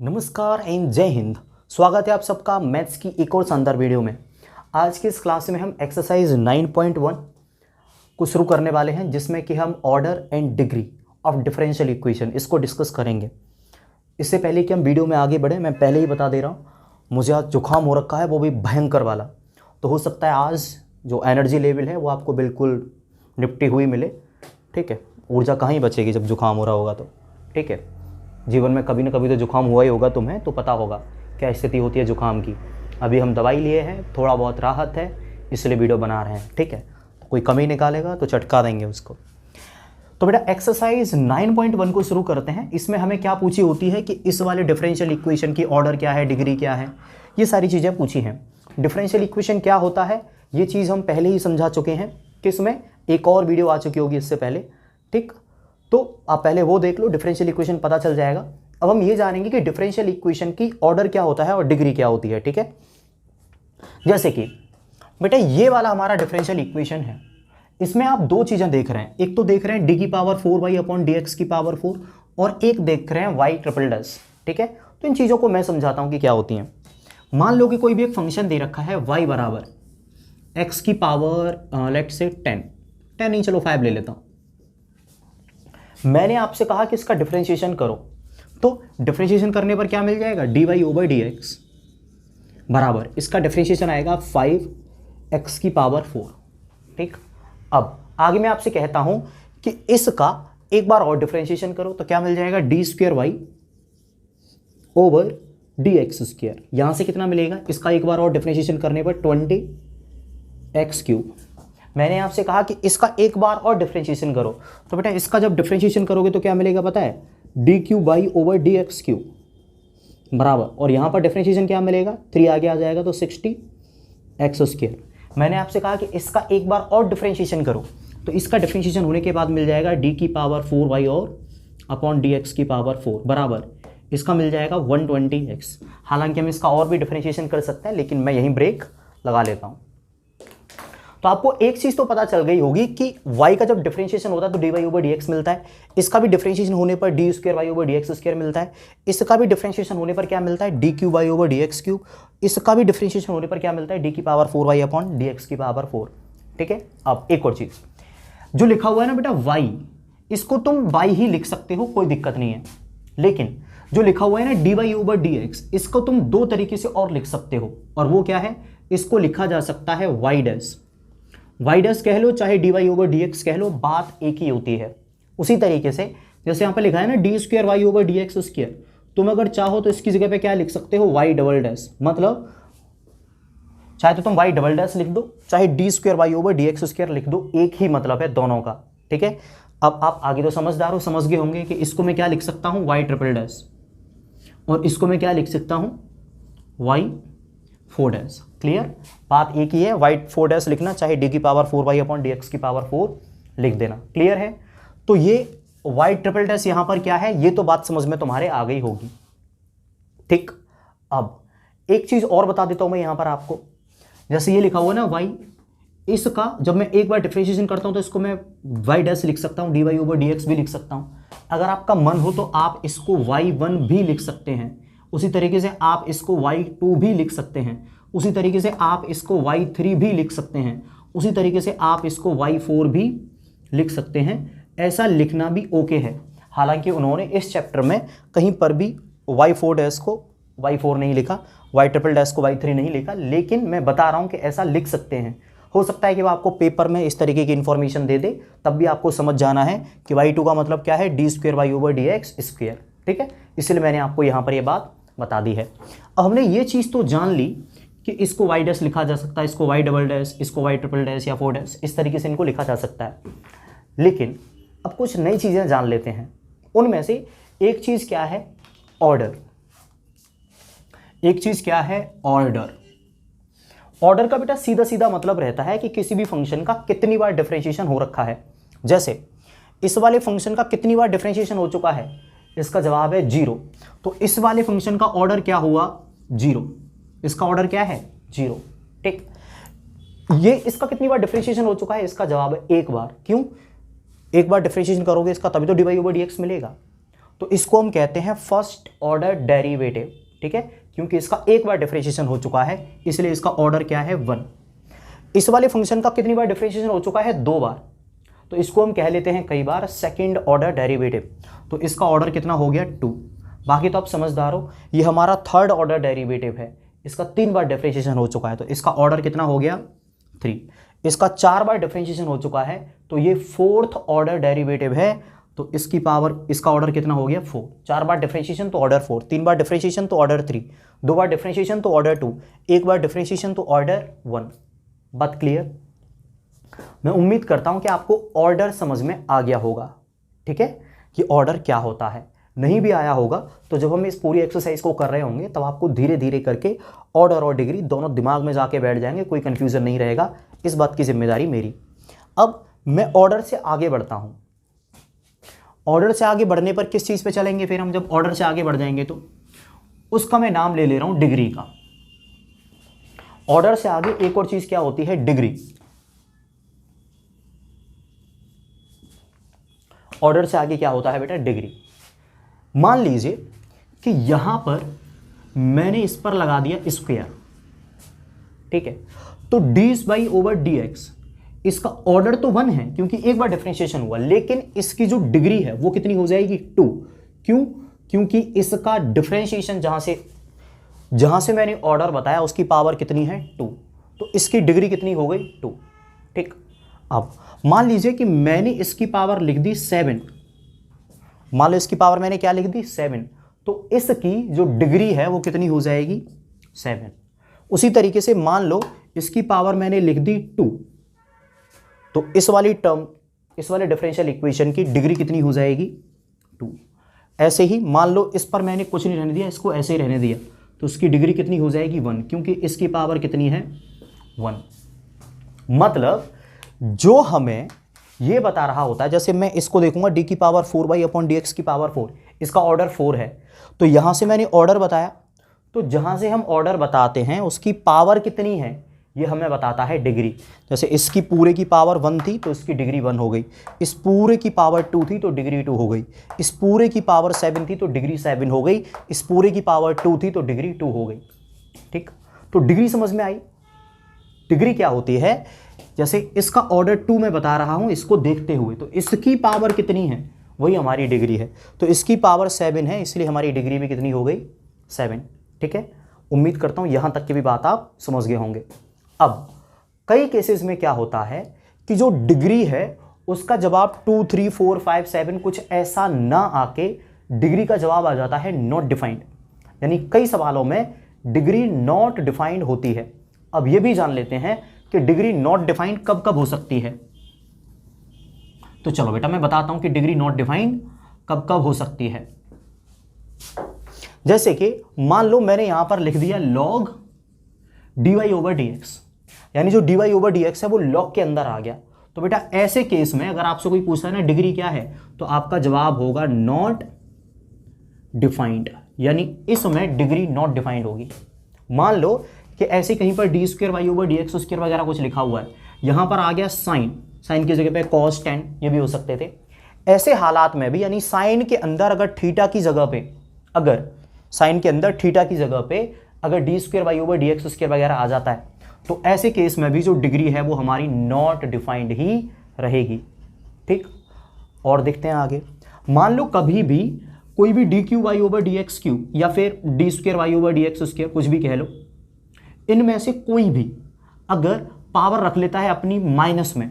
नमस्कार एंड जय हिंद। स्वागत है आप सबका मैथ्स की एक और शानदार वीडियो में। आज की इस क्लास में हम एक्सरसाइज 9.1 को शुरू करने वाले हैं, जिसमें कि हम order and degree of differential equation इसको डिस्कस करेंगे। इससे पहले कि हम वीडियो में आगे बढ़े, मैं पहले ही बता दे रहा हूँ, मुझे आज जुकाम हो रखा है, वो भी भयंकर वाला। तो हो सकता है आज जो एनर्जी लेवल है वो आपको बिल्कुल निपटी हुई मिले। ठीक है, ऊर्जा कहाँ ही बचेगी जब जुकाम हो रहा होगा तो। ठीक है, जीवन में कभी ना कभी तो जुकाम हुआ ही होगा, तुम्हें तो पता होगा क्या स्थिति होती है जुकाम की। अभी हम दवाई लिए हैं, थोड़ा बहुत राहत है, इसलिए वीडियो बना रहे हैं। ठीक है, कोई कमी निकालेगा तो चटका देंगे उसको। तो बेटा एक्सरसाइज 9.1 को शुरू करते हैं। इसमें हमें क्या पूछी होती है कि इस वाले डिफरेंशियल इक्वेशन की ऑर्डर क्या है, डिग्री क्या है, ये सारी चीज़ें पूछी हैं। डिफरेंशियल इक्वेशन क्या होता है ये चीज़ हम पहले ही समझा चुके हैं, किसमें एक और वीडियो आ चुकी होगी इससे पहले। ठीक, तो आप पहले वो देख लो, डिफरेंशियल इक्वेशन पता चल जाएगा। अब हम ये जानेंगे कि डिफरेंशियल इक्वेशन की ऑर्डर क्या होता है और डिग्री क्या होती है। ठीक है, जैसे कि बेटा ये वाला हमारा डिफरेंशियल इक्वेशन है, इसमें आप दो चीजें देख रहे हैं। एक तो देख रहे हैं डी की power 4y upon D X की पावर 4, और एक देख रहे हैं y ट्रिपल डैश। ठीक है, तो इन चीजों को मैं समझाता हूं कि क्या होती हैं। मान लो कि कोई भी एक फंक्शन दे रखा है y बराबर x की पावर लेट से 10 नहीं, चलो 5 ले लेता हूं। मैंने आपसे कहा कि इसका डिफरेंशिएशन करो, तो डिफरेंशिएशन करने पर क्या मिल जाएगा, dy ओवर dx बराबर इसका डिफरेंशिएशन आएगा 5x की पावर 4। ठीक, अब आगे मैं आपसे कहता हूं कि इसका एक बार और डिफरेंशिएशन करो तो क्या मिल जाएगा, D square Y over D X square. यहां से कितना मिलेगा, इसका एक बार और डिफरेंशिएशन करने पर 20x क्यूब। मैंने आपसे कहा कि इसका एक बार और डिफरेंशिएशन करो, तो बेटा इसका जब डिफरेंशिएशन करोगे तो क्या मिलेगा पता है, D cube Y over D X cube बराबर, और यहाँ पर डिफरेंशिएशन क्या मिलेगा, 3 आगे आ जाएगा तो 60x स्क्वायर। मैंने आपसे कहा कि इसका एक बार और डिफरेंशिएशन करो, तो इसका डिफरेंशिएशन होने के बाद मिल जाएगा डी की पावर 4y और अपॉन डी एक्स की पावर 4 बराबर इसका मिल जाएगा 120x। हालांकि हम इसका और भी डिफरेंशिएशन कर सकते हैं, लेकिन मैं यहीं ब्रेक लगा लेता हूँ। तो आपको एक चीज तो पता चल गई होगी कि y का जब डिफरेंशिएशन होता है तो dy ओवर dx मिलता है, इसका भी डिफरेंशिएशन होने पर D square Y over dx square मिलता है, इसका भी डिफरेंशिएशन होने पर क्या मिलता है, D cube Y over dx cube, इसका भी डिफरेंशिएशन होने पर क्या मिलता है, डी की पावर 4y अपॉन dx की पावर 4। ठीक है, अब एक और चीज जो लिखा हुआ है ना बेटा y, इसको तुम y ही लिख सकते हो, कोई दिक्कत नहीं है। लेकिन जो लिखा हुआ है ना dy ओवर dx, इसको तुम दो तरीके से और लिख सकते हो, और वो क्या है, इसको लिखा जा सकता है y डैश, वाई डैश कह लो चाहे D Y over D X कह लो, बात एक ही होती है। उसी तरीके से जैसे यहाँ पे लिखा है ना D square Y over D X square, तुम अगर चाहो तो इसकी जगह पे क्या लिख सकते हो, वाई डबल डैश। मतलब चाहे तो तुम वाई डबल डैश लिख दो, चाहे D square Y over D X square लिख दो, एक ही मतलब है दोनों का। ठीक है, अब आप आगे तो समझदार हो, समझ गए होंगे कि इसको मैं क्या लिख सकता हूँ, वाई ट्रिपल डैश, और इसको मैं क्या लिख सकता हूँ, वाई 4 डैश। क्लियर, बात एक ही है, वाई 4 डैश लिखना, चाहे डी की power 4y upon D X की पावर 4 लिख देना। क्लियर है, तो ये वाई ट्रिपल डैश यहां पर क्या है, ये तो बात समझ में तुम्हारे आ गई होगी। ठीक, अब एक चीज और बता देता हूं मैं यहां पर आपको। जैसे ये लिखा हुआ ना y, इसका जब मैं एक बार डिफरेंशिएशन करता हूं तो इसको मैं y डैश लिख सकता हूं, D Y over D X भी लिख सकता हूं। अगर आपका मन हो तो आप इसको y1 भी लिख सकते हैं, उसी तरीके से आप इसको y2 भी लिख सकते हैं, उसी तरीके से आप इसको y3 भी लिख सकते हैं, उसी तरीके से आप इसको y4 भी लिख सकते हैं। ऐसा लिखना भी ओके है। हालांकि उन्होंने इस चैप्टर में कहीं पर भी y4 डैश को y4 नहीं लिखा, y ट्रिपल डैश को y3 नहीं लिखा, लेकिन मैं बता रहा हूं कि ऐसा लिख सकते हैं। हो सकता है कि वो आपको पेपर में इस तरीके की इंफॉर्मेशन दे दे, तब भी आपको समझ जाना है कि y2 का मतलब क्या है, D square Y over D X square. ठीक है, इसलिए मैंने आपको यहाँ पर यह बात बता दी है। अब हमने ये चीज़ तो जान ली कि इसको y डैश लिखा जा सकता है, इसको y डबल डैश, इसको y ट्रिपल डैश या 4 डैश, इस तरीके से इनको लिखा जा सकता है। लेकिन अब कुछ नई चीज़ें जान लेते हैं। उनमें से एक चीज़ क्या है, ऑर्डर। एक चीज़ क्या है, ऑर्डर। ऑर्डर का बेटा सीधा सीधा मतलब रहता है कि किसी भी फंक्शन का कितनी बार डिफरेंशिएशन हो रखा है। जैसे इस वाले फंक्शन का कितनी बार डिफरेंशिएशन हो चुका है, इसका जवाब है 0। तो इस वाले फंक्शन का ऑर्डर क्या हुआ, 0। इसका ऑर्डर क्या है, 0। ठीक, ये इसका कितनी बार डिफरेंशिएशन हो चुका है, इसका जवाब है एक बार। क्यों, एक बार डिफरेंशिएशन करोगे इसका तभी तो D Y over D X मिलेगा। तो इसको हम कहते हैं फर्स्ट ऑर्डर डेरिवेटिव, ठीक है, क्योंकि इसका एक बार डिफरेंशिएशन हो चुका है इसलिए इसका ऑर्डर क्या है 1। इस वाले फंक्शन का कितनी बार डिफरेंशिएशन हो चुका है 2 बार, तो इसको हम कह लेते हैं कई बार सेकंड ऑर्डर डेरिवेटिव, तो इसका ऑर्डर कितना हो गया 2। बाकी तो आप समझदार हो, ये हमारा थर्ड ऑर्डर डेरिवेटिव है, इसका 3 बार डिफरेंशिएशन हो चुका है तो इसका ऑर्डर कितना हो गया 3। इसका 4 बार डिफरेंशिएशन हो चुका है तो ये फोर्थ ऑर्डर डेरिवेटिव है, तो इसकी पावर, इसका ऑर्डर कितना हो गया 4। 4 बार डिफरेंशिएशन तो ऑर्डर 4, 3 बार डिफरेंशिएशन तो ऑर्डर 3, 2 बार डिफरेंशिएशन तो ऑर्डर 2, 1 बार डिफरेंशिएशन तो ऑर्डर 1। बात क्लियर? मैं उम्मीद करता हूं कि आपको ऑर्डर समझ में आ गया होगा, ठीक है, कि ऑर्डर क्या होता है। नहीं भी आया होगा तो जब हम इस पूरी एक्सरसाइज को कर रहे होंगे तब आपको धीरे धीरे करके ऑर्डर और डिग्री दोनों दिमाग में जाके बैठ जाएंगे, कोई कंफ्यूजन नहीं रहेगा, इस बात की जिम्मेदारी मेरी। अब मैं ऑर्डर से आगे बढ़ता हूं। ऑर्डर से आगे बढ़ने पर किस चीज पे चलेंगे फिर हम? जब ऑर्डर से आगे बढ़ जाएंगे तो उसका मैं नाम ले रहा हूं डिग्री का। ऑर्डर से आगे एक और चीज क्या होती है? डिग्री। ऑर्डर से आगे क्या होता है बेटा? डिग्री। मान लीजिए कि यहां पर मैंने इस पर लगा दिया स्क्वायर, ठीक है, तो dy/dx इसका ऑर्डर तो 1 है क्योंकि एक बार डिफरेंशिएशन हुआ, लेकिन इसकी जो डिग्री है वो कितनी हो जाएगी 2। क्यों? क्योंकि इसका डिफरेंशिएशन जहां से मैंने ऑर्डर बताया उसकी पावर कितनी है 2, तो इसकी डिग्री कितनी हो गई 2, ठीक। अब मान लीजिए कि मैंने इसकी पावर लिख दी 7, मान लो इसकी पावर मैंने क्या लिख दी 7, तो इसकी जो डिग्री है वो कितनी हो जाएगी 7। उसी तरीके से मान लो इसकी पावर मैंने लिख दी 2, तो इस वाली टर्म, इस वाले डिफरेंशियल इक्वेशन की डिग्री कितनी हो जाएगी 2। ऐसे ही मान लो इस पर मैंने कुछ नहीं रहने दिया, इसको ऐसे ही रहने दिया, तो उसकी डिग्री कितनी हो जाएगी 1, क्योंकि इसकी पावर कितनी है 1। मतलब जो हमें ये बता रहा होता है, जैसे मैं इसको देखूंगा d⁴/dx की पावर 4, इसका ऑर्डर 4 है, तो यहां से मैंने ऑर्डर बताया, तो जहां से हम ऑर्डर बताते हैं उसकी पावर कितनी है ये हमें बताता है डिग्री। जैसे इसकी पूरे की पावर 1 थी तो इसकी डिग्री 1 हो गई, इस पूरे की पावर 2 थी तो डिग्री 2 हो गई, इस पूरे की पावर 7 थी तो डिग्री 7 हो गई, इस पूरे की पावर 2 थी तो डिग्री 2 हो गई, ठीक। तो डिग्री समझ में आई? डिग्री क्या होती है? जैसे इसका ऑर्डर 2 मैं बता रहा हूं इसको देखते हुए, तो इसकी पावर कितनी है वही हमारी डिग्री है, तो इसकी पावर 7 है इसलिए हमारी डिग्री भी कितनी हो गई 7, ठीक है। उम्मीद करता हूं यहां तक की भी बात आप समझ गए होंगे। अब कई केसेस में क्या होता है कि जो डिग्री है उसका जवाब 2, 3, 4, 5, 7 कुछ ऐसा ना आके डिग्री का जवाब आ जाता है नॉट डिफाइंड, यानी कई सवालों में डिग्री नॉट डिफाइंड होती है। अब यह भी जान लेते हैं कि डिग्री नॉट डिफाइंड कब कब हो सकती है। तो चलो बेटा मैं बताता हूं कि डिग्री नॉट डिफाइंड कब कब हो सकती है। जैसे कि मान लो मैंने यहां पर लिख दिया log dy/dx, यानी जो dy/dx है वो log के अंदर आ गया, तो बेटा ऐसे केस में अगर आपसे कोई पूछता है ना डिग्री क्या है, तो आपका जवाब होगा नॉट डिफाइंड, यानी इसमें डिग्री नॉट डिफाइंड होगी। मान लो कि ऐसे कहीं पर d²y/dx² वगैरह कुछ लिखा हुआ है, यहां पर आ गया साइन की जगह पे cos tan, ये भी हो सकते थे। ऐसे हालात में भी, यानी साइन के अंदर अगर थीटा की जगह पे, अगर साइन के अंदर थीटा की जगह पे अगर d²y/dx² वगैरह आ जाता है, तो ऐसे केस में भी जो डिग्री है वो हमारी नॉट डिफाइंड ही रहेगी, ठीक। और देखते हैं आगे। मान लो कभी भी कोई भी dq/dx³ या फिर d²y/dx² कुछ भी कह लो, इनमें से कोई भी अगर पावर रख लेता है अपनी माइनस में,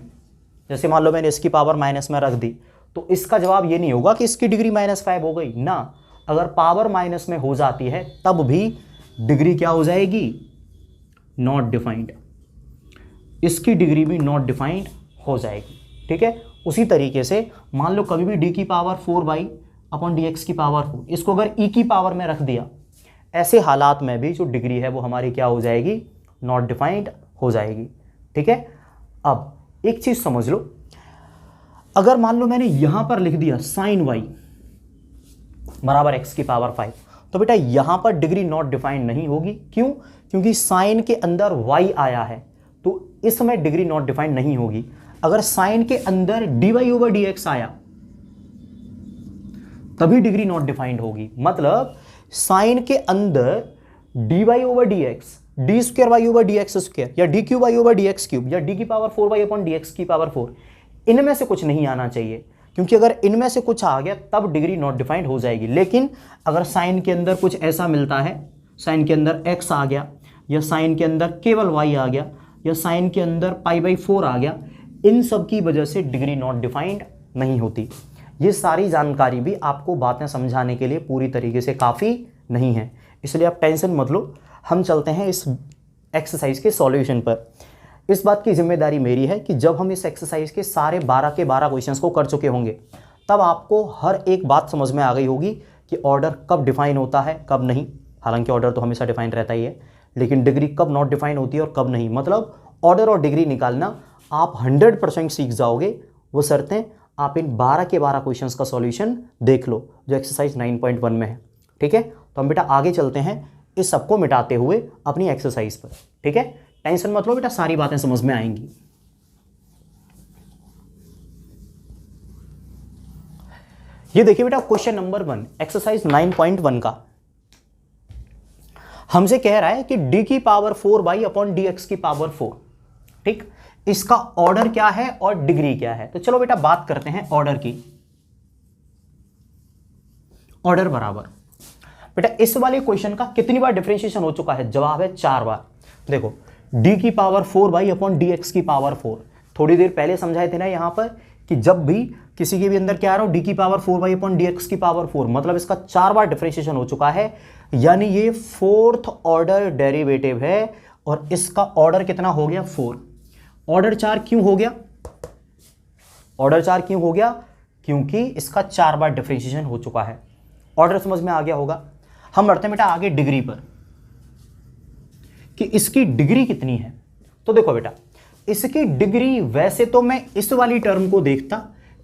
जैसे मान लो मैंने इसकी पावर माइनस में रख दी, तो इसका जवाब ये नहीं होगा कि इसकी डिग्री -5 हो गई ना। अगर पावर माइनस में हो जाती है तब भी डिग्री क्या हो जाएगी नॉट डिफाइंड, इसकी डिग्री भी नॉट डिफाइंड हो जाएगी, ठीक है। उसी तरीके से मान लो कभी भी d⁴/dx की पावर 4, इसको अगर e की पावर में रख दिया, ऐसे हालात में भी जो डिग्री है वो हमारी क्या हो जाएगी नॉट डिफाइंड हो जाएगी, ठीक है। अब एक चीज समझ लो, अगर मान लो मैंने यहां पर लिख दिया sin y बराबर x की पावर 5, तो बेटा यहां पर डिग्री नॉट डिफाइंड नहीं होगी। क्यों? क्योंकि साइन के अंदर y आया है, तो इसमें डिग्री नॉट डिफाइंड नहीं होगी। अगर साइन के अंदर dy/dx आया तभी डिग्री नॉट डिफाइंड होगी। मतलब साइन के अंदर dy over D X, D square Y over D X square, या D cube Y over D X cube, या डी की power 4y upon D X की पावर 4, इनमें से कुछ नहीं आना चाहिए, क्योंकि अगर इनमें से कुछ आ गया तब डिग्री नॉट डिफाइंड हो जाएगी। लेकिन अगर साइन के अंदर कुछ ऐसा मिलता है, साइन के अंदर x आ गया, या साइन के अंदर केवल y आ गया, या साइन के अंदर π/4 आ गया, इन सब की वजह से डिग्री नॉट डिफाइंड नहीं होती। ये सारी जानकारी भी आपको बातें समझाने के लिए पूरी तरीके से काफ़ी नहीं है, इसलिए आप टेंशन मत लो। हम चलते हैं इस एक्सरसाइज के सॉल्यूशन पर। इस बात की जिम्मेदारी मेरी है कि जब हम इस एक्सरसाइज के सारे 12 के 12 क्वेश्चंस को कर चुके होंगे, तब आपको हर एक बात समझ में आ गई होगी कि ऑर्डर कब डिफाइन होता है, कब नहीं। हालांकि ऑर्डर तो हमेशा डिफाइन रहता ही है, लेकिन डिग्री कब नॉट डिफाइन होती है और कब नहीं। मतलब ऑर्डर और डिग्री निकालना आप 100% सीख जाओगे। वो शर्तें आप इन 12 के 12 क्वेश्चंस का सॉल्यूशन देख लो जो एक्सरसाइज 9.1 में है। ठीक है, तो हम बेटा आगे चलते हैं इस सबको मिटाते हुए अपनी एक्सरसाइज पर। ठीक है, टेंशन मत लो बेटा, सारी बातें समझ में आएंगी। ये देखिए बेटा क्वेश्चन नंबर 1 एक्सरसाइज 9.1 का हमसे कह रहा है कि d की पावर 4y अपॉन dx की पावर 4। ठीक, इसका ऑर्डर क्या है और डिग्री क्या है। तो चलो बेटा बात करते हैं ऑर्डर की। ऑर्डर बराबर बेटा इस वाले क्वेश्चन का कितनी बार डिफरेंशिएशन हो चुका है, जवाब है 4 बार। देखो d की पावर 4y अपॉन dx की पावर 4, थोड़ी देर पहले समझाए थे ना यहां पर कि जब भी किसी के भी अंदर क्या आ रहा हो d की पावर 4y अपॉन dx की पावर 4, मतलब इसका 4 बार डिफरेंशिएशन हो चुका है, यानी ये 4th ऑर्डर डेरिवेटिव है। और इसका ऑर्डर कितना हो गया 4। ऑर्डर 4 क्यों हो गया, ऑर्डर 4 क्यों हो गया, क्योंकि इसका 4 बार डिफरेंशिएशन हो चुका है। ऑर्डर समझ में आ गया होगा। हम बढ़ते हैं बेटा आगे डिग्री पर कि इसकी डिग्री कितनी है। तो देखो बेटा इसकी डिग्री, वैसे तो मैं इस वाली टर्म को देखता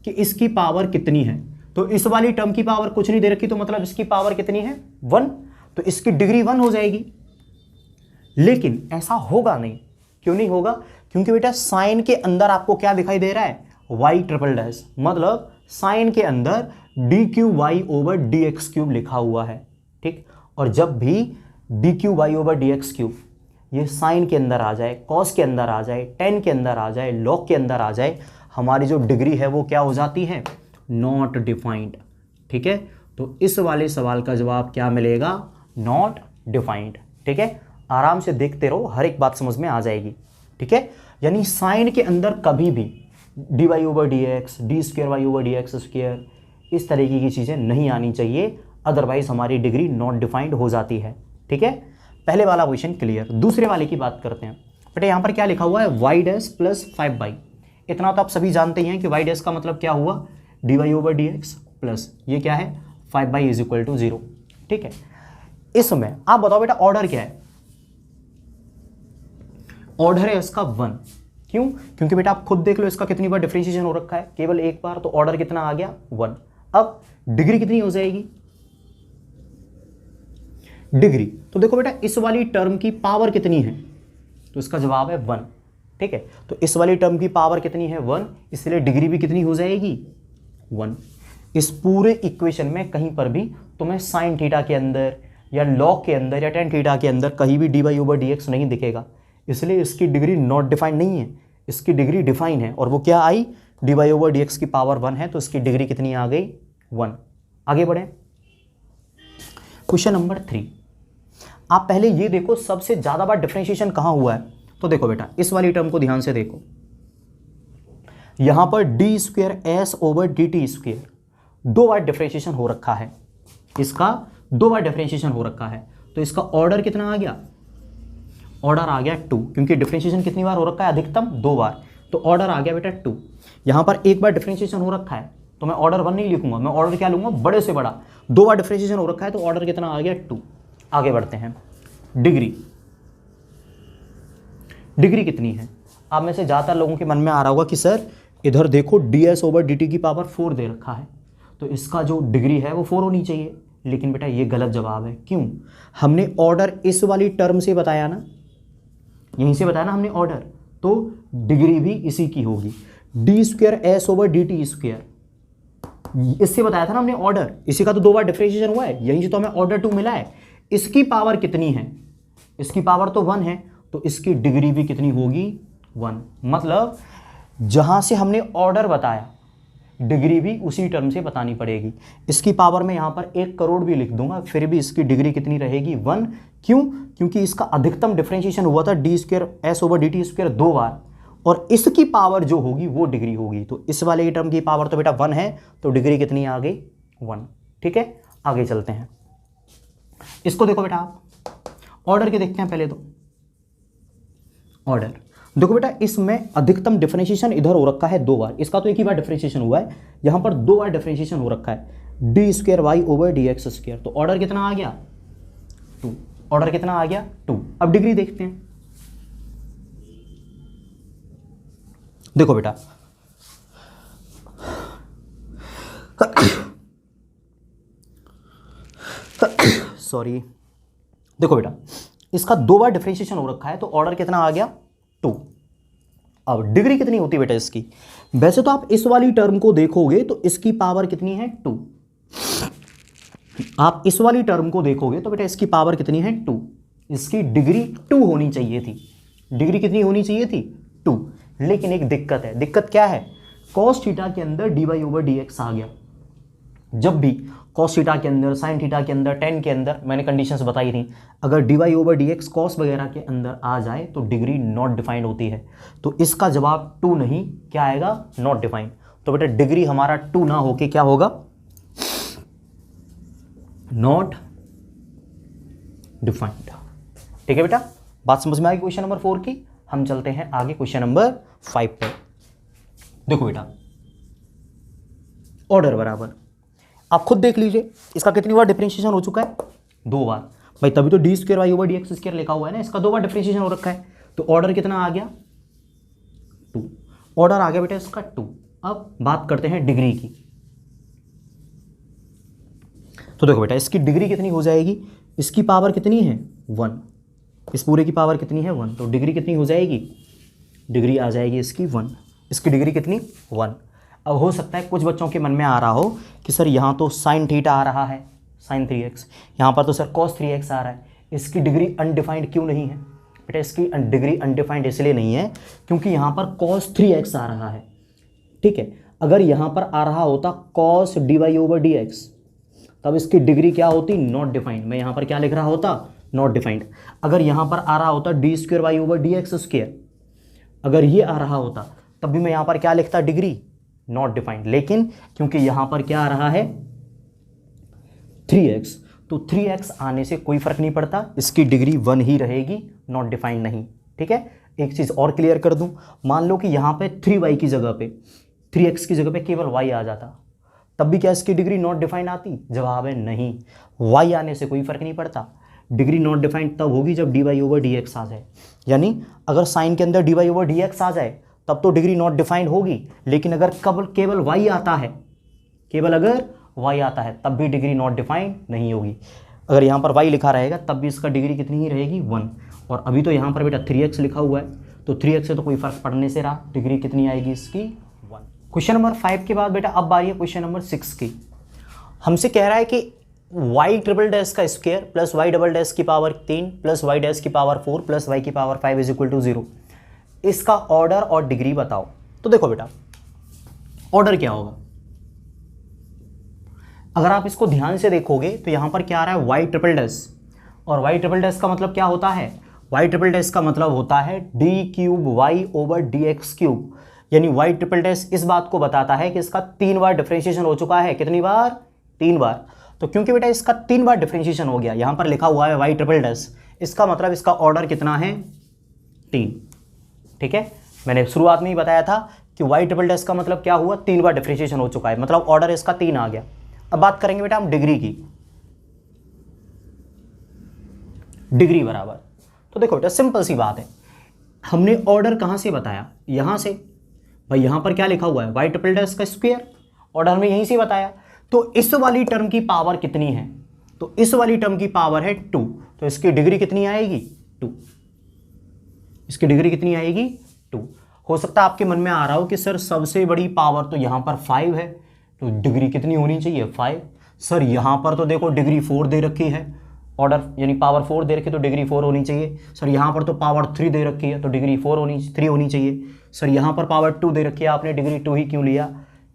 कि इसकी पावर कितनी है, तो इस वाली टर्म की पावर कुछ नहीं दे रखी, तो मतलब इसकी पावर कितनी है 1, तो इसकी डिग्री 1 हो जाएगी। लेकिन ऐसा होगा नहीं। क्यों नहीं होगा, क्योंकि बेटा साइन के अंदर आपको क्या दिखाई दे रहा है y', मतलब साइन के अंदर dqy ओवर dx क्यूब लिखा हुआ है। ठीक, और जब भी dqy ओवर dx क्यूब ये साइन के अंदर आ जाए, कॉस के अंदर आ जाए, टेन के अंदर आ जाए, लॉग के अंदर आ जाए, हमारी जो डिग्री है वो क्या हो जाती है, नॉट डिफाइंड। ठीक है, तो इस वाले सवाल का जवाब क्या मिलेगा, नॉट डिफाइंड। ठीक है, आराम से देखते रहो, हर एक बात समझ में आ जाएगी। ठीक है, यानी साइन के अंदर कभी भी dy over D X, D square Y over D X square, इस तरीके की चीज़ें नहीं आनी चाहिए, अदरवाइज हमारी डिग्री नॉट डिफाइंड हो जाती है। ठीक है, पहले वाला क्वेश्चन क्लियर। दूसरे वाले की बात करते हैं। बेटा यहाँ पर क्या लिखा हुआ है y' प्लस 5y। इतना तो आप सभी जानते ही हैं कि y' का मतलब क्या हुआ, dy over D x plus ये क्या है 5y इज इक्वल टू 0। ठीक है, इसमें आप बताओ बेटा ऑर्डर क्या है। ऑर्डर है इसका 1। क्यों, क्योंकि बेटा आप खुद देख लो इसका कितनी बार डिफरेंशिएशन हो रखा है, केवल एक बार, तो ऑर्डर कितना आ गया 1। अब डिग्री कितनी हो जाएगी, डिग्री, तो देखो बेटा इस वाली टर्म की पावर कितनी है, तो इसका जवाब है 1। ठीक है, तो इस वाली टर्म की पावर कितनी है 1, इसलिए डिग्री भी कितनी हो जाएगी 1। इस पूरे इक्वेशन में कहीं पर भी तुम्हें साइन थीटा के अंदर या लॉग के अंदर या टेन थीटा के अंदर कहीं भी dy ओवर dx नहीं दिखेगा, इसलिए इसकी डिग्री नॉट डिफाइंड नहीं है, इसकी डिग्री डिफाइन है। और वो क्या आई, dy ओवर dx की पावर 1 है, तो इसकी डिग्री कितनी आ गई 1। आगे बढ़े क्वेश्चन नंबर 3। आप पहले ये देखो सबसे ज्यादा बार डिफरेंशिएशन कहां हुआ है। तो देखो बेटा इस वाली टर्म को ध्यान से देखो, यहां पर D square S over D T square 2 बार डिफरेंशिएशन हो रखा है, इसका 2 बार डिफरेंशिएशन हो रखा है, तो इसका ऑर्डर कितना आ गया, ऑर्डर आ गया 2, क्योंकि डिफरेंशिएशन कितनी बार हो रखा है, अधिकतम 2 बार, तो ऑर्डर आ गया बेटा 2। यहां पर एक बार डिफरेंशिएशन हो रखा है, तो मैं ऑर्डर 1 नहीं लिखूंगा, मैं ऑर्डर क्या लूंगा, बड़े से बड़ा। 2 बार डिफरेंशिएशन हो रखा है, तो ऑर्डर कितना आ गया 2। आगे बढ़ते हैं, डिग्री, डिग्री कितनी है। आप में से ज़्यादातर लोगों के मन में आ रहा होगा कि सर इधर देखो ds ओवर dt की पावर 4 दे रखा है, तो इसका जो डिग्री है वो 4 होनी चाहिए। लेकिन बेटा ये गलत जवाब है। क्यों, हमने ऑर्डर इस वाली टर्म से बताया ना, यहीं से बताया ना हमने ऑर्डर, तो डिग्री भी इसी की होगी, D square S over D T square, इससे बताया था ना हमने ऑर्डर, इसी का तो 2 बार डिफरेंशिएशन हुआ है, यहीं से तो हमें ऑर्डर 2 मिला है। इसकी पावर कितनी है, इसकी पावर तो 1 है, तो इसकी डिग्री भी कितनी होगी 1। मतलब जहां से हमने ऑर्डर बताया डिग्री भी उसी टर्म से बतानी पड़ेगी। इसकी पावर में यहां पर 1 करोड़ भी लिख दूंगा, फिर भी इसकी डिग्री कितनी रहेगी 1। क्यों? क्योंकि इसका अधिकतम डिफरेंशिएशन हुआ था d²s/dt² 2 बार, और इसकी पावर जो होगी वो डिग्री होगी। तो इस वाले टर्म की पावर तो बेटा 1 है, तो डिग्री कितनी आ गई 1। ठीक है, आगे चलते हैं। इसको देखो बेटा, आप ऑर्डर के देखते हैं पहले। तो ऑर्डर देखो बेटा, इसमें अधिकतम डिफरेंशिएशन इधर हो रखा है 2 बार, इसका तो एक ही बार डिफरेंशिएशन हुआ है, यहां पर 2 बार डिफरेंशिएशन हो रखा है d²y/dx²। तो ऑर्डर कितना आ गया 2। ऑर्डर कितना आ गया 2। अब डिग्री देखते हैं। देखो बेटा, सॉरी, देखो बेटा, इसका 2 बार डिफरेंशिएशन हो रखा है, तो ऑर्डर कितना आ गया 2। अब डिग्री कितनी होती है बेटा इसकी? वैसे तो आप इस वाली टर्म को देखोगे तो इसकी पावर कितनी है 2। आप इस वाली टर्म को देखोगे तो बेटा इसकी पावर कितनी है 2। इसकी डिग्री 2 होनी चाहिए थी। डिग्री कितनी होनी चाहिए थी 2। लेकिन एक दिक्कत है। दिक्कत क्या है? cos थीटा के अंदर dy/dx आ गया। जब भी cos थीटा के अंदर, sin थीटा के अंदर, tan के अंदर, मैंने कंडीशंस बताई थी, अगर dy/dx cos वगैरह के अंदर आ जाए तो डिग्री नॉट डिफाइंड होती है। तो इसका जवाब 2 नहीं, क्या आएगा? Not defined. तो बेटा डिग्री हमारा 2 ना होके क्या होगा? Not defined. ठीक है बेटा, बात समझ में आ गई क्वेश्चन नंबर 4 की। हम चलते हैं आगे क्वेश्चन नंबर 5 पे। देखो बेटा, ऑर्डर बराबर, आप खुद देख लीजिए इसका कितनी बार डिफरेंशिएशन हो चुका है 2 बार। भाई तभी तो d²y/dx² लिखा हुआ है ना, इसका 2 बार डिफरेंशिएशन हो रखा है। तो ऑर्डर कितना आ गया 2। ऑर्डर आ गया बेटा इसका 2। अब बात करते हैं डिग्री की। तो देखो बेटा, इसकी डिग्री कितनी हो जाएगी? इसकी पावर कितनी है 1, इस पूरे की पावर कितनी है 1, तो डिग्री कितनी हो जाएगी? डिग्री आ जाएगी इसकी 1। इसकी डिग्री कितनी 1। अब हो सकता है कुछ बच्चों के मन में आ रहा हो कि सर यहाँ तो sin थीटा आ रहा है sin 3x, यहाँ पर तो सर cos 3x आ रहा है, इसकी डिग्री अनडिफाइंड क्यों नहीं है? बेटा इसकी डिग्री अनडिफाइंड इसलिए नहीं है क्योंकि यहाँ पर cos 3x आ रहा है। ठीक है, अगर यहाँ पर आ रहा होता cos dy/dx तब इसकी डिग्री क्या होती? Not defined. मैं यहाँ पर क्या लिख रहा होता? Not defined. अगर यहाँ पर आ रहा होता d²y/dx², अगर ये आ रहा होता तब भी मैं यहाँ पर क्या लिखता? Degree not defined. लेकिन क्योंकि यहाँ पर क्या आ रहा है 3x, तो 3x आने से कोई फर्क नहीं पड़ता, इसकी डिग्री 1 ही रहेगी, नॉट डिफाइंड नहीं। ठीक है, एक चीज़ और क्लियर कर दूं, मान लो कि यहाँ पे 3y की जगह पे 3x की जगह पे केवल y आ जाता, तब भी क्या इसकी डिग्री नॉट डिफाइंड आती? जवाब है नहीं, y आने से कोई फर्क नहीं पड़ता। डिग्री नॉट डिफाइंड तब होगी जब dy/dx आ जाए। यानी अगर साइन के अंदर dy/dx आ जाए तब तो डिग्री नॉट डिफाइंड होगी, लेकिन अगर केवल y आता है, केवल अगर y आता है तब भी डिग्री नॉट डिफाइंड नहीं होगी। अगर यहाँ पर y लिखा रहेगा तब भी इसका डिग्री कितनी ही रहेगी 1। और अभी तो यहाँ पर बेटा 3x लिखा हुआ है, तो 3x से तो कोई फर्क पड़ने से रहा, डिग्री कितनी आएगी इसकी 1। क्वेश्चन नंबर 5 के बाद बेटा अब बारी है क्वेश्चन नंबर 6 की। हमसे कह रहा है कि y∼² प्लस y∼ की पावर 3 प्लस y' की पावर 4 प्लस y की पावर 5 इज इक्वल टू 0। इसका ऑर्डर और डिग्री बताओ। तो देखो बेटा, ऑर्डर क्या होगा? अगर आप इसको ध्यान से देखोगे तो यहां पर क्या आ रहा है y∼, और y∼ का मतलब क्या होता है? y∼ का मतलब होता है d³y/dx³। यानी y∼ इस बात को बताता है कि इसका 3 बार डिफरेंशिएशन हो चुका है। कितनी बार? 3 बार। तो क्योंकि बेटा इसका 3 बार डिफरेंशिएशन हो गया, यहां पर लिखा हुआ है y∼, इसका मतलब इसका ऑर्डर कितना है 3। ठीक है, मैंने शुरुआत में ही बताया था कि y∼ का मतलब क्या हुआ? 3 बार डिफरेंशिएशन हो चुका है, मतलब ऑर्डर इसका 3 आ गया। अब बात करेंगे बेटा हम डिग्री की। डिग्री बराबर, तो देखो बेटा सिंपल सी बात है, हमने ऑर्डर कहां से बताया? यहां से। भाई यहां पर क्या लिखा हुआ है? y∼²। ऑर्डर में यहीं से बताया। तो इस वाली टर्म की पावर कितनी है? तो इस वाली टर्म की पावर है 2, तो इसकी डिग्री कितनी आएगी 2। इसकी डिग्री कितनी आएगी 2। हो सकता है आपके मन में आ रहा हो कि सर सबसे बड़ी पावर तो यहां पर 5 है, तो डिग्री कितनी होनी चाहिए 5। सर यहाँ पर तो देखो डिग्री 4 दे रखी है, ऑर्डर यानी पावर 4 दे रखी है तो डिग्री 4 होनी चाहिए। सर यहाँ पर तो पावर 3 दे रखी है तो डिग्री 3 होनी चाहिए। सर यहाँ पर पावर 2 दे रखी है, आपने डिग्री 2 ही क्यों लिया?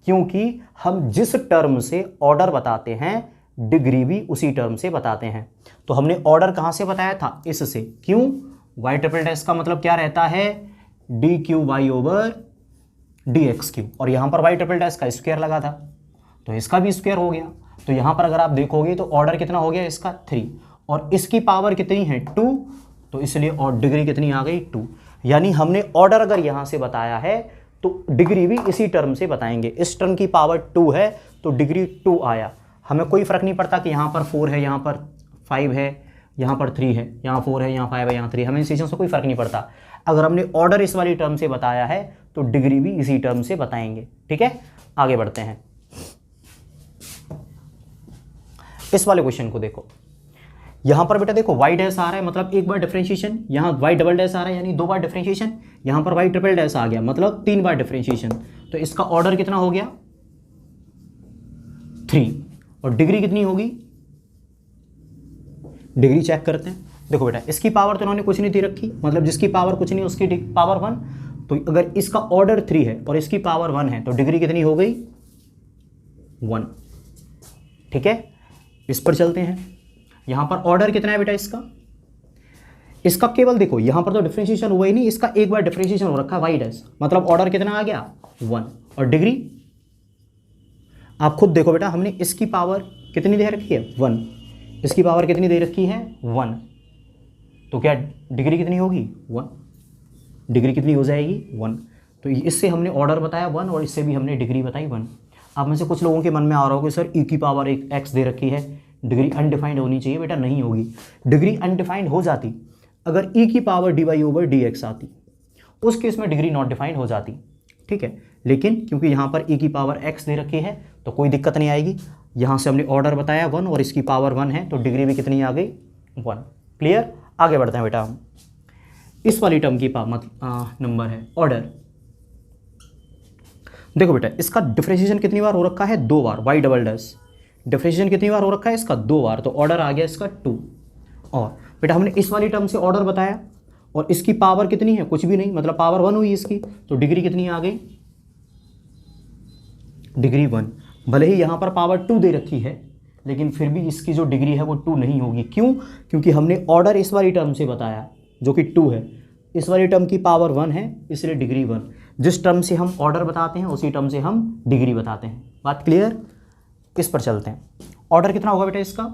क्योंकि हम जिस टर्म से ऑर्डर बताते हैं डिग्री भी उसी टर्म से बताते हैं। तो हमने ऑर्डर कहाँ से बताया था? इससे। क्यों? वाई ट्रिपल डैश का मतलब क्या रहता है? D cube Y over D X cube, और यहाँ पर वाई ट्रिपल डैश का स्क्वायर लगा था तो इसका भी स्क्वायर हो गया। तो यहाँ पर अगर आप देखोगे तो ऑर्डर कितना हो गया इसका 3, और इसकी पावर कितनी है 2, तो इसलिए और डिग्री कितनी आ गई 2। यानी हमने ऑर्डर अगर यहाँ से बताया है तो डिग्री भी इसी टर्म से बताएंगे। इस टर्म की पावर 2 है तो डिग्री 2 आया। हमें कोई फर्क नहीं पड़ता कि यहाँ पर 4 है, यहाँ पर 5 है, यहाँ पर 3 है, यहाँ 4 है, यहाँ 5 है, यहाँ 3, हमें इन चीज़ों से कोई फर्क नहीं पड़ता। अगर हमने ऑर्डर इस वाली टर्म से बताया है तो डिग्री भी इसी टर्म से बताएंगे। ठीक है, आगे बढ़ते हैं। इस वाले क्वेश्चन को देखो, यहां पर बेटा देखो वाई डैश आ रहा है मतलब एक बार डिफरेंशिएशन, यहां वाई डबल डैश आ रहा है यानी 2 बार डिफरेंशिएशन, यहां पर वाई ट्रिपल डैश आ गया मतलब 3 बार डिफरेंशिएशन। तो इसका ऑर्डर कितना हो गया 3, और डिग्री कितनी होगी? डिग्री चेक करते हैं। देखो बेटा इसकी पावर तो इन्होंने कुछ नहीं दे रखी, मतलब जिसकी पावर कुछ नहीं उसकी पावर 1। तो अगर इसका ऑर्डर 3 है और इसकी पावर 1 है तो डिग्री कितनी हो गई 1। ठीक है, इस पर चलते हैं। यहां पर ऑर्डर कितना है बेटा इसका केवल देखो यहां पर तो डिफरेंशिएशन हुआ ही नहीं, इसका एक बार डिफरेंशिएशन हो रखा है वाई डैश, मतलब ऑर्डर कितना आ गया 1, और डिग्री आप खुद देखो बेटा, हमने इसकी पावर कितनी दे रखी है 1, इसकी पावर कितनी दे रखी है 1, तो क्या डिग्री कितनी होगी 1, डिग्री कितनी हो जाएगी 1। तो इससे हमने ऑर्डर बताया 1 और इससे भी हमने डिग्री बताई 1। अब में से कुछ लोगों के मन में आ रहा होगा कि सर ई की पावर एक एक्स दे रखी है, डिग्री अनडिफाइंड होनी चाहिए। बेटा नहीं होगी, डिग्री अनडिफाइंड हो जाती अगर ई की power D Y over D X आती, उस केस में डिग्री नॉट डिफाइंड हो जाती। ठीक है, लेकिन क्योंकि यहाँ पर ई की पावर एक्स दे रखी है तो कोई दिक्कत नहीं आएगी। यहाँ से हमने ऑर्डर बताया 1 और इसकी पावर 1 है तो डिग्री भी कितनी आ गई 1। क्लियर, आगे बढ़ते हैं बेटा हम। इस वाली टर्म की नंबर है ऑर्डर। देखो बेटा इसका डिफरेंशिएशन कितनी बार हो रखा है 2 बार, वाई डबल डैश डिफरेंशिएशन कितनी बार हो रखा है इसका 2 बार, तो ऑर्डर आ गया इसका 2। और बेटा हमने इस वाली टर्म से ऑर्डर बताया और इसकी पावर कितनी है कुछ भी नहीं, मतलब पावर 1 हुई इसकी, तो डिग्री कितनी आ गई डिग्री 1। भले ही यहाँ पर पावर 2 दे रखी है लेकिन फिर भी इसकी जो डिग्री है वो 2 नहीं होगी। क्यों? क्योंकि हमने ऑर्डर इस वाली टर्म से बताया जो कि 2 है, इस वाली टर्म की पावर 1 है इसलिए डिग्री 1। जिस टर्म से हम ऑर्डर बताते हैं उसी टर्म से हम डिग्री बताते हैं। बात क्लियर? इस पर चलते हैं। ऑर्डर कितना होगा बेटा इसका?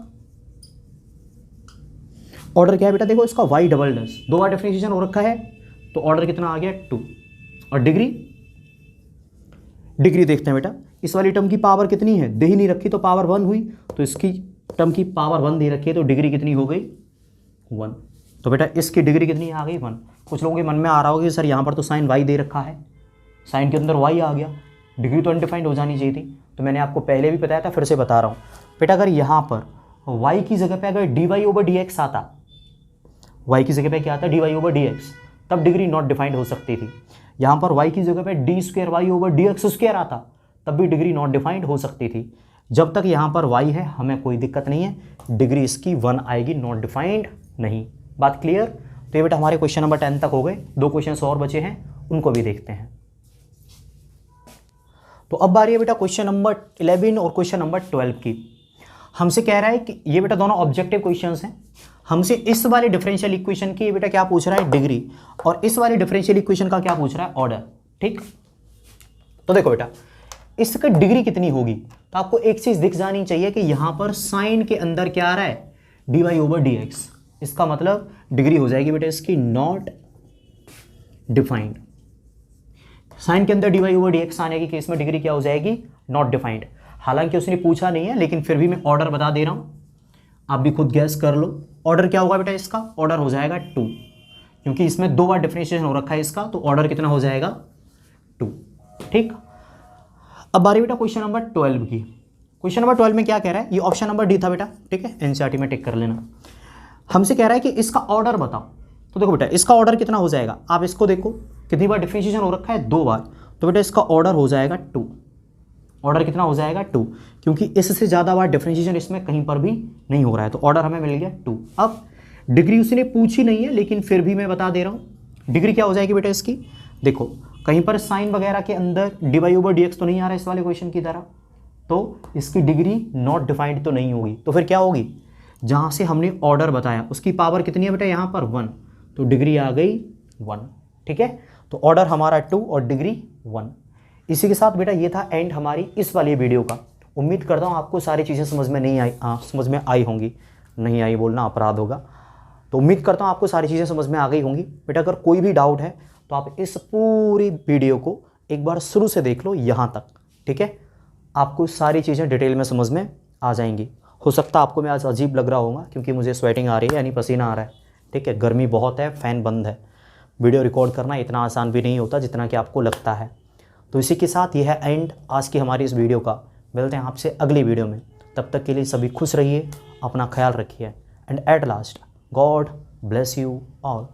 ऑर्डर क्या है बेटा देखो इसका वाई डबल डैश 2 बार डिफरेंशिएशन हो रखा है तो ऑर्डर कितना आ गया 2, और डिग्री देखते हैं बेटा इस वाली टर्म की पावर कितनी है, दे ही नहीं रखी तो पावर 1 हुई, तो इसकी टर्म की पावर 1 दे रखी है तो डिग्री कितनी हो गई 1। तो बेटा इसकी डिग्री कितनी आ गई 1। कुछ लोगों के मन में आ रहा होगा कि सर यहाँ पर तो साइन वाई दे रखा है, साइन के अंदर वाई आ गया, डिग्री तो अनडिफाइंड हो जानी चाहिए थी। तो मैंने आपको पहले भी बताया था, फिर से बता रहा हूँ बेटा, अगर यहाँ पर वाई की जगह पे अगर D Y over D X आता, वाई की जगह पे क्या आता D Y over D X, तब डिग्री नॉट डिफाइंड हो सकती थी। यहाँ पर वाई की जगह पे D square Y over D X square आता तब भी डिग्री नॉट डिफाइंड हो सकती थी। जब तक यहाँ पर वाई है हमें कोई दिक्कत नहीं है, डिग्री इसकी 1 आएगी, नॉट डिफाइंड नहीं। बात क्लियर? तो ये बेटा हमारे क्वेश्चन नंबर 10 तक हो गए, 2 क्वेश्चन और बचे हैं उनको भी देखते हैं। तो अब बारी है बेटा क्वेश्चन नंबर 11 और क्वेश्चन नंबर 12 की। हमसे कह रहा है कि ये बेटा दोनों ऑब्जेक्टिव क्वेश्चंस हैं, हमसे इस वाले डिफरेंशियल इक्वेशन की बेटा क्या पूछ रहा है डिग्री, और इस वाले डिफरेंशियल इक्वेशन का क्या पूछ रहा है ऑर्डर। ठीक, तो देखो बेटा इसका डिग्री कितनी होगी, तो आपको एक चीज दिख जानी चाहिए कि यहां पर साइन के अंदर क्या आ रहा है D Y over D X, इसका मतलब डिग्री हो जाएगी बेटा इसकी नॉट डिफाइंड। साइन के अंदर D Y over D X आने के केस में डिग्री क्या हो जाएगी नॉट डिफाइंड। हालांकि उसने पूछा नहीं है लेकिन फिर भी मैं ऑर्डर बता दे रहा हूं, आप भी खुद गैस कर लो। ऑर्डर क्या होगा बेटा इसका? ऑर्डर हो जाएगा 2, क्योंकि इसमें 2 बार डिफरेंशिएशन हो रखा है इसका, तो ऑर्डर कितना हो जाएगा 2। ठीक, अब बारी बेटा क्वेश्चन नंबर 12 की। क्वेश्चन नंबर 12 में क्या कह रहा है, ये ऑप्शन नंबर डी था बेटा, ठीक है, एनसीईआरटी में टिक कर लेना। हमसे कह रहा है कि इसका ऑर्डर बताओ। तो देखो बेटा इसका ऑर्डर कितना हो जाएगा, आप इसको देखो कितनी बार डिफरेंशिएशन हो रखा है 2 बार, तो बेटा इसका ऑर्डर हो जाएगा 2, ऑर्डर कितना हो जाएगा 2, क्योंकि इससे ज़्यादा बार डिफरेंशिएशन इसमें कहीं पर भी नहीं हो रहा है, तो ऑर्डर हमें मिल गया 2। अब डिग्री उसने पूछी नहीं है, लेकिन फिर भी मैं बता दे रहा हूँ डिग्री क्या हो जाएगी बेटा इसकी। देखो कहीं पर साइन वगैरह के अंदर dy/dx तो नहीं आ रहा इस वाले क्वेश्चन की तरह, तो इसकी डिग्री नॉट डिफाइंड तो नहीं होगी, तो फिर क्या होगी, जहाँ से हमने ऑर्डर बताया उसकी पावर कितनी है बेटा यहाँ पर 1, तो डिग्री आ गई 1। ठीक है, तो ऑर्डर हमारा 2 और डिग्री 1। इसी के साथ बेटा ये था एंड हमारी इस वाली वीडियो का। उम्मीद करता हूँ आपको सारी चीज़ें समझ में नहीं आई, समझ में आई होंगी, नहीं आई बोलना अपराध होगा। तो उम्मीद करता हूँ आपको सारी चीज़ें समझ में आ गई होंगी। बेटा अगर कोई भी डाउट है तो आप इस पूरी वीडियो को एक बार शुरू से देख लो यहाँ तक, ठीक है, आपको सारी चीज़ें डिटेल में समझ में आ जाएंगी। हो सकता है आपको मैं आज अजीब लग रहा होगा क्योंकि मुझे स्वेटिंग आ रही है, यानी पसीना आ रहा है, ठीक है, गर्मी बहुत है, फ़ैन बंद है। वीडियो रिकॉर्ड करना इतना आसान भी नहीं होता जितना कि आपको लगता है। तो इसी के साथ यह है एंड आज की हमारी इस वीडियो का। मिलते हैं आपसे अगली वीडियो में, तब तक के लिए सभी खुश रहिए, अपना ख्याल रखिए and at last God bless you all.